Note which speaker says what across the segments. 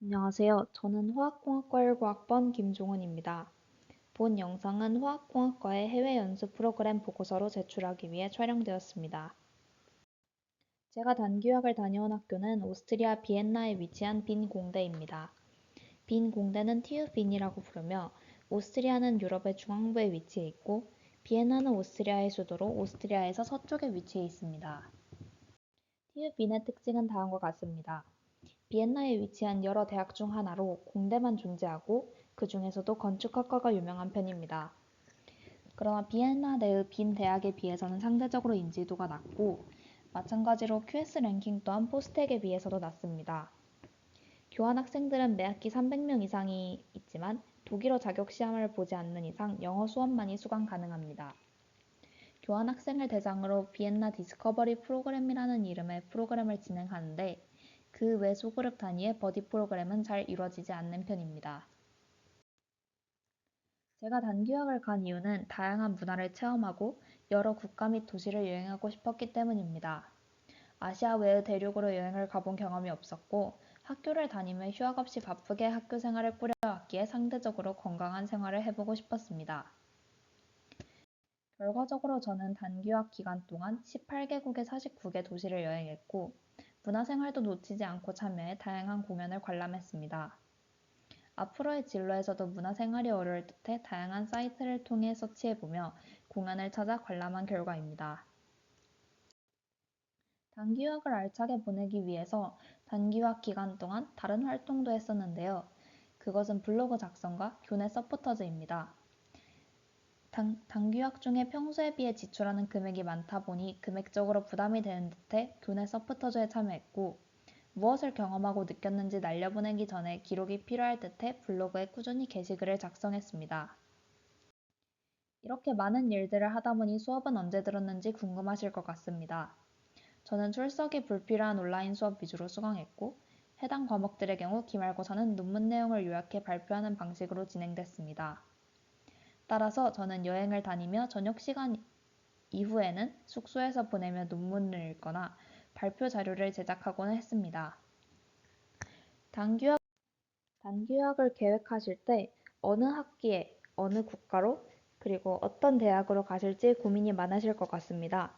Speaker 1: 안녕하세요. 저는 화학공학과 19학번 김종은입니다. 본 영상은 화학공학과의 해외 연수 프로그램 보고서로 제출하기 위해 촬영되었습니다. 제가 단기유학을 다녀온 학교는 오스트리아 비엔나에 위치한 빈 공대입니다. 빈 공대는 TU 빈이라고 부르며 오스트리아는 유럽의 중앙부에 위치해 있고 비엔나는 오스트리아의 수도로 오스트리아에서 서쪽에 위치해 있습니다. TU 빈의 특징은 다음과 같습니다. 비엔나에 위치한 여러 대학 중 하나로 공대만 존재하고 그 중에서도 건축학과가 유명한 편입니다. 그러나 비엔나 내의 빈 대학에 비해서는 상대적으로 인지도가 낮고 마찬가지로 QS 랭킹 또한 포스텍에 비해서도 낮습니다. 교환 학생들은 매 학기 300명 이상이 있지만 독일어 자격 시험을 보지 않는 이상 영어 수업만이 수강 가능합니다. 교환 학생을 대상으로 비엔나 디스커버리 프로그램이라는 이름의 프로그램을 진행하는데 그 외 소그룹 단위의 버디 프로그램은 잘 이루어지지 않는 편입니다. 제가 단기유학을 간 이유는 다양한 문화를 체험하고 여러 국가 및 도시를 여행하고 싶었기 때문입니다. 아시아 외의 대륙으로 여행을 가본 경험이 없었고 학교를 다니며 휴학 없이 바쁘게 학교 생활을 꾸려왔기에 상대적으로 건강한 생활을 해보고 싶었습니다. 결과적으로 저는 단기유학 기간 동안 18개국의 49개 도시를 여행했고 문화생활도 놓치지 않고 참여해 다양한 공연을 관람했습니다. 앞으로의 진로에서도 문화생활이 어려울 듯해 다양한 사이트를 통해 서치해보며 공연을 찾아 관람한 결과입니다. 단기유학을 알차게 보내기 위해서 단기유학 기간 동안 다른 활동도 했었는데요. 그것은 블로그 작성과 교내 서포터즈입니다. 단기유학 중에 평소에 비해 지출하는 금액이 많다 보니 금액적으로 부담이 되는 듯해 교내 서포터즈에 참여했고 무엇을 경험하고 느꼈는지 날려보내기 전에 기록이 필요할 듯해 블로그에 꾸준히 게시글을 작성했습니다. 이렇게 많은 일들을 하다 보니 수업은 언제 들었는지 궁금하실 것 같습니다. 저는 출석이 불필요한 온라인 수업 위주로 수강했고 해당 과목들의 경우 기말고사는 논문 내용을 요약해 발표하는 방식으로 진행됐습니다. 따라서 저는 여행을 다니며 저녁 시간 이후에는 숙소에서 보내며 논문을 읽거나 발표 자료를 제작하곤 했습니다. 단기유학을 계획하실 때 어느 학기에, 어느 국가로, 그리고 어떤 대학으로 가실지 고민이 많으실 것 같습니다.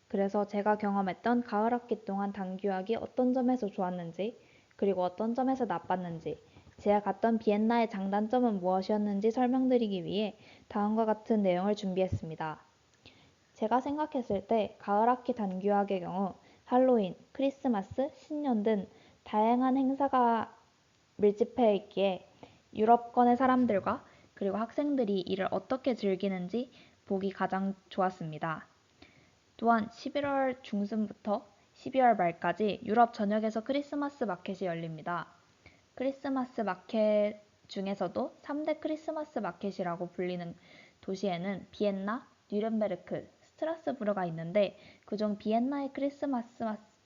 Speaker 1: 그래서 제가 경험했던 가을 학기 동안 단기유학이 어떤 점에서 좋았는지, 그리고 어떤 점에서 나빴는지, 제가 갔던 비엔나의 장단점은 무엇이었는지 설명드리기 위해 다음과 같은 내용을 준비했습니다. 제가 생각했을 때 가을 학기 단기유학의 경우 할로윈, 크리스마스, 신년 등 다양한 행사가 밀집해 있기에 유럽권의 사람들과 그리고 학생들이 이를 어떻게 즐기는지 보기 가장 좋았습니다. 또한 11월 중순부터 12월 말까지 유럽 전역에서 크리스마스 마켓이 열립니다. 크리스마스 마켓 중에서도 3대 크리스마스 마켓이라고 불리는 도시에는 비엔나, 뉘른베르크, 스트라스부르가 있는데 그중 비엔나의 크리스마스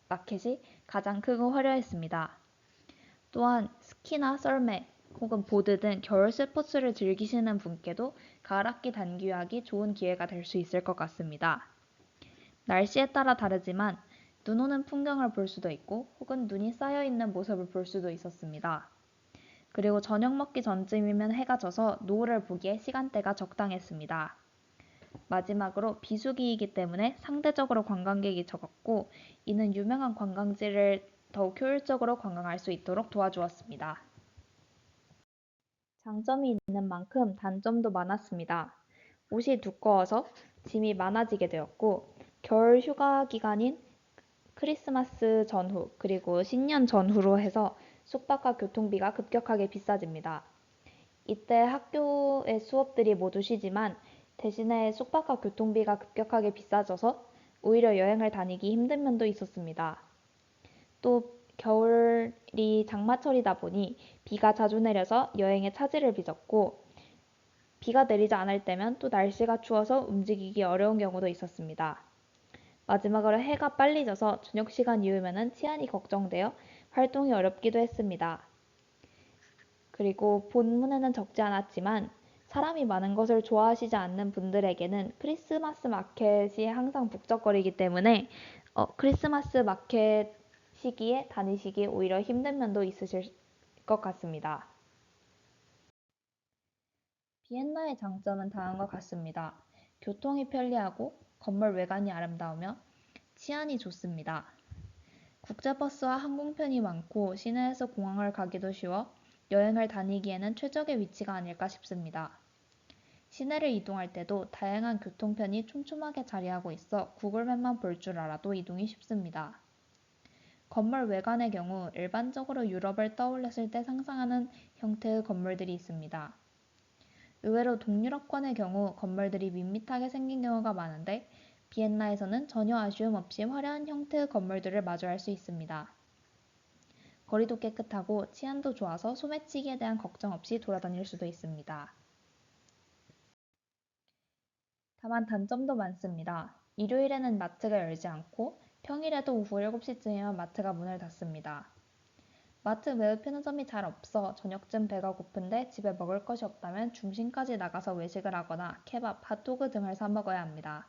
Speaker 1: 마켓이 가장 크고 화려했습니다. 또한 스키나 썰매 혹은 보드 등 겨울 스포츠를 즐기시는 분께도 가을 학기 단기유학이 좋은 기회가 될 수 있을 것 같습니다. 날씨에 따라 다르지만 눈 오는 풍경을 볼 수도 있고 혹은 눈이 쌓여 있는 모습을 볼 수도 있었습니다. 그리고 저녁 먹기 전쯤이면 해가 져서 노을을 보기에 시간대가 적당했습니다. 마지막으로 비수기이기 때문에 상대적으로 관광객이 적었고 이는 유명한 관광지를 더욱 효율적으로 관광할 수 있도록 도와주었습니다. 장점이 있는 만큼 단점도 많았습니다. 옷이 두꺼워서 짐이 많아지게 되었고 겨울 휴가 기간인 크리스마스 전후 그리고 신년 전후로 해서 숙박과 교통비가 급격하게 비싸집니다. 이때 학교의 수업들이 모두 쉬지만 대신에 숙박과 교통비가 급격하게 비싸져서 오히려 여행을 다니기 힘든 면도 있었습니다. 또 겨울이 장마철이다 보니 비가 자주 내려서 여행에 차질을 빚었고 비가 내리지 않을 때면 또 날씨가 추워서 움직이기 어려운 경우도 있었습니다. 마지막으로 해가 빨리 져서 저녁 시간 이후면은 치안이 걱정되어 활동이 어렵기도 했습니다. 그리고 본문에는 적지 않았지만 사람이 많은 것을 좋아하시지 않는 분들에게는 크리스마스 마켓이 항상 북적거리기 때문에 크리스마스 마켓 시기에 다니시기 오히려 힘든 면도 있으실 것 같습니다. 비엔나의 장점은 다음과 같습니다. 교통이 편리하고 건물 외관이 아름다우며 치안이 좋습니다. 국제버스와 항공편이 많고 시내에서 공항을 가기도 쉬워 여행을 다니기에는 최적의 위치가 아닐까 싶습니다. 시내를 이동할 때도 다양한 교통편이 촘촘하게 자리하고 있어 구글맵만 볼 줄 알아도 이동이 쉽습니다. 건물 외관의 경우 일반적으로 유럽을 떠올렸을 때 상상하는 형태의 건물들이 있습니다. 의외로 동유럽권의 경우 건물들이 밋밋하게 생긴 경우가 많은데 비엔나에서는 전혀 아쉬움 없이 화려한 형태의 건물들을 마주할 수 있습니다. 거리도 깨끗하고 치안도 좋아서 소매치기에 대한 걱정 없이 돌아다닐 수도 있습니다. 다만 단점도 많습니다. 일요일에는 마트가 열지 않고 평일에도 오후 7시쯤이면 마트가 문을 닫습니다. 마트 외의 편의점이 잘 없어 저녁쯤 배가 고픈데 집에 먹을 것이 없다면 중심까지 나가서 외식을 하거나 케밥, 핫도그 등을 사 먹어야 합니다.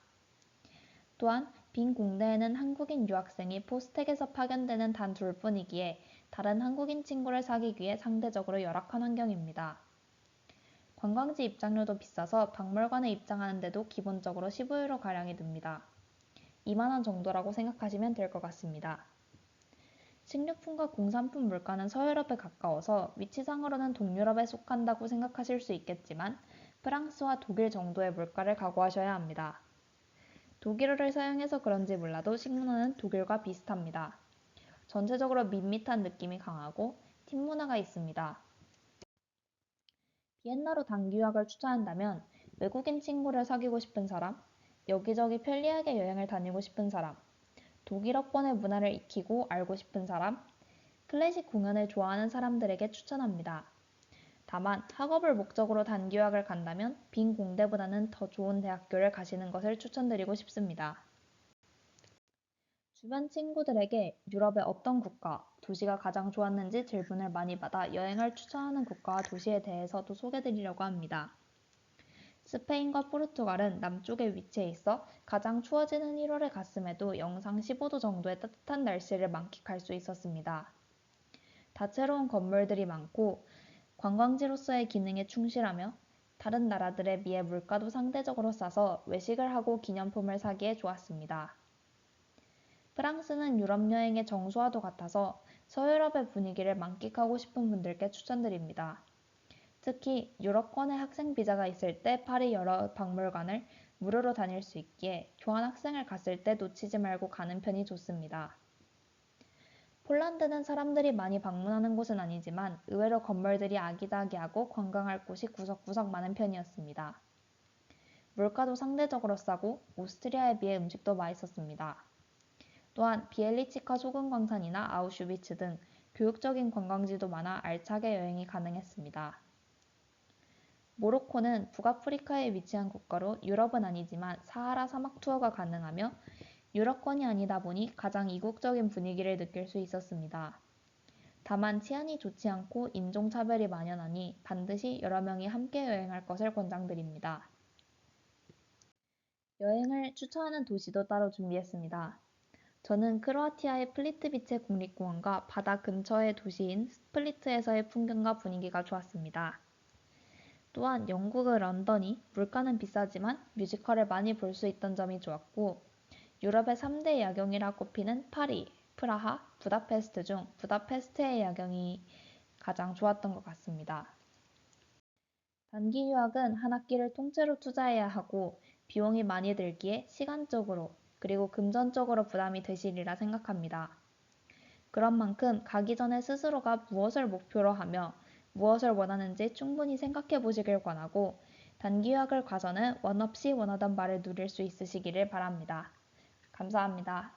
Speaker 1: 또한 빈 공대에는 한국인 유학생이 포스텍에서 파견되는 단 둘뿐이기에 다른 한국인 친구를 사귀기에 상대적으로 열악한 환경입니다. 관광지 입장료도 비싸서 박물관에 입장하는데도 기본적으로 15유로가량이 듭니다. 2만원 정도라고 생각하시면 될 것 같습니다. 식료품과 공산품 물가는 서유럽에 가까워서 위치상으로는 동유럽에 속한다고 생각하실 수 있겠지만 프랑스와 독일 정도의 물가를 각오하셔야 합니다. 독일어를 사용해서 그런지 몰라도 식문화는 독일과 비슷합니다. 전체적으로 밋밋한 느낌이 강하고 팀 문화가 있습니다. 비엔나로 단기 유학을 추천한다면 외국인 친구를 사귀고 싶은 사람, 여기저기 편리하게 여행을 다니고 싶은 사람, 독일어권의 문화를 익히고 알고 싶은 사람, 클래식 공연을 좋아하는 사람들에게 추천합니다. 다만 학업을 목적으로 단기 유학을 간다면 빈 공대보다는 더 좋은 대학교를 가시는 것을 추천드리고 싶습니다. 주변 친구들에게 유럽의 어떤 국가, 도시가 가장 좋았는지 질문을 많이 받아 여행을 추천하는 국가와 도시에 대해서도 소개드리려고 합니다. 스페인과 포르투갈은 남쪽에 위치해 있어 가장 추워지는 1월에 갔음에도 영상 15도 정도의 따뜻한 날씨를 만끽할 수 있었습니다. 다채로운 건물들이 많고 관광지로서의 기능에 충실하며 다른 나라들에 비해 물가도 상대적으로 싸서 외식을 하고 기념품을 사기에 좋았습니다. 프랑스는 유럽 여행의 정수와도 같아서 서유럽의 분위기를 만끽하고 싶은 분들께 추천드립니다. 특히 유럽권의 학생 비자가 있을 때 파리 여러 박물관을 무료로 다닐 수 있기에 교환학생을 갔을 때 놓치지 말고 가는 편이 좋습니다. 폴란드는 사람들이 많이 방문하는 곳은 아니지만 의외로 건물들이 아기자기하고 관광할 곳이 구석구석 많은 편이었습니다. 물가도 상대적으로 싸고 오스트리아에 비해 음식도 맛있었습니다. 또한 비엘리치카 소금광산이나 아우슈비츠 등 교육적인 관광지도 많아 알차게 여행이 가능했습니다. 모로코는 북아프리카에 위치한 국가로 유럽은 아니지만 사하라 사막 투어가 가능하며 유럽권이 아니다 보니 가장 이국적인 분위기를 느낄 수 있었습니다. 다만 치안이 좋지 않고 인종차별이 만연하니 반드시 여러 명이 함께 여행할 것을 권장드립니다. 여행을 추천하는 도시도 따로 준비했습니다. 저는 크로아티아의 플리트비체 국립공원과 바다 근처의 도시인 스플리트에서의 풍경과 분위기가 좋았습니다. 또한 영국의 런던이 물가는 비싸지만 뮤지컬을 많이 볼 수 있던 점이 좋았고 유럽의 3대 야경이라 꼽히는 파리, 프라하, 부다페스트 중 부다페스트의 야경이 가장 좋았던 것 같습니다. 단기 유학은 한 학기를 통째로 투자해야 하고 비용이 많이 들기에 시간적으로 그리고 금전적으로 부담이 되시리라 생각합니다. 그런 만큼 가기 전에 스스로가 무엇을 목표로 하며 무엇을 원하는지 충분히 생각해 보시길 권하고 단기 유학을 가서는 원 없이 원하던 바를 누릴 수 있으시기를 바랍니다. 감사합니다.